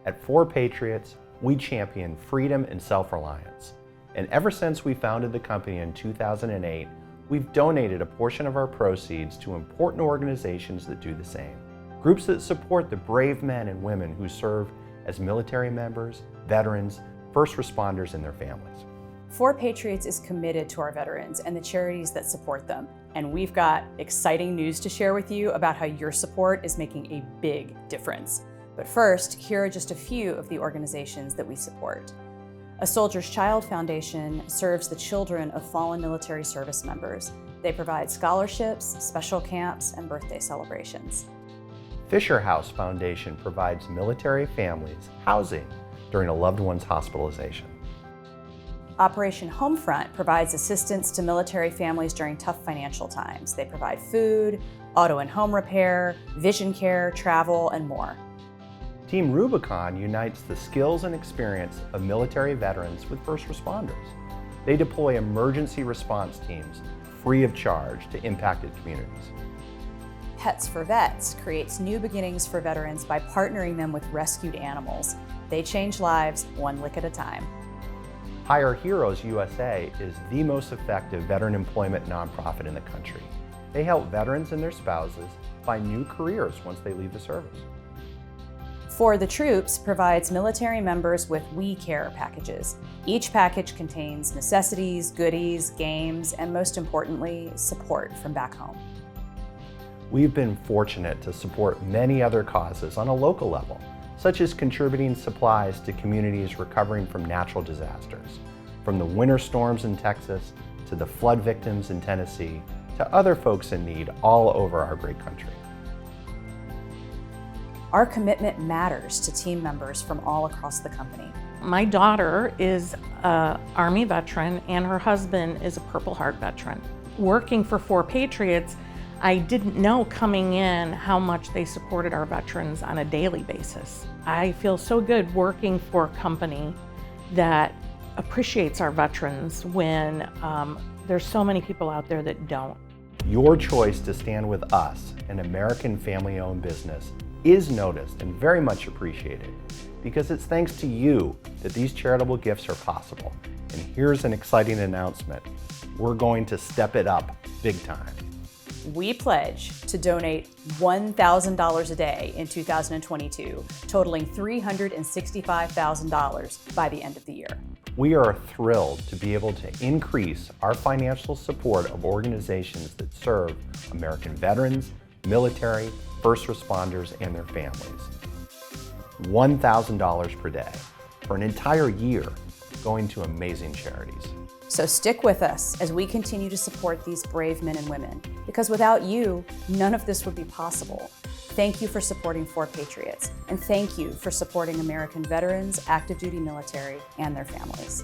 At 4Patriots, we champion freedom and self-reliance. And ever since we founded the company in 2008, we've donated a portion of our proceeds to important organizations that do the same. Groups that support the brave men and women who serve as military members, veterans, first responders, and their families. 4Patriots is committed to our veterans and the charities that support them. And we've got exciting news to share with you about how your support is making a big difference. But first, here are just a few of the organizations that we support. A Soldier's Child Foundation serves the children of fallen military service members. They provide scholarships, special camps, and birthday celebrations. Fisher House Foundation provides military families housing during a loved one's hospitalization. Operation Homefront provides assistance to military families during tough financial times. They provide food, auto and home repair, vision care, travel, and more. Team RUBICON unites the skills and experience of military veterans with first responders. They deploy emergency response teams free of charge to impacted communities. Pets for Vets creates new beginnings for veterans by partnering them with rescued animals. They change lives one lick at a time. Hire Heroes USA is the most effective veteran employment nonprofit in the country. They help veterans and their spouses find new careers once they leave the service. For the Troops provides military members with We Care packages. Each package contains necessities, goodies, games, and most importantly, support from back home. We've been fortunate to support many other causes on a local level, such as contributing supplies to communities recovering from natural disasters, from the winter storms in Texas to the flood victims in Tennessee to other folks in need all over our great country. Our commitment matters to team members from all across the company. My daughter is an Army veteran and her husband is a Purple Heart veteran. Working for 4Patriots, I didn't know coming in how much they supported our veterans on a daily basis. I feel so good working for a company that appreciates our veterans when there's so many people out there that don't. Your choice to stand with us, an American family-owned business, is noticed and very much appreciated because it's thanks to you that these charitable gifts are possible. And here's an exciting announcement. We're going to step it up big time. We pledge to donate $1,000 a day in 2022, totaling $365,000 by the end of the year. We are thrilled to be able to increase our financial support of organizations that serve American veterans, military, first responders, and their families. $1,000 per day for an entire year going to amazing charities. So stick with us as we continue to support these brave men and women, because without you, none of this would be possible. Thank you for supporting 4Patriots, and thank you for supporting American veterans, active duty military, and their families.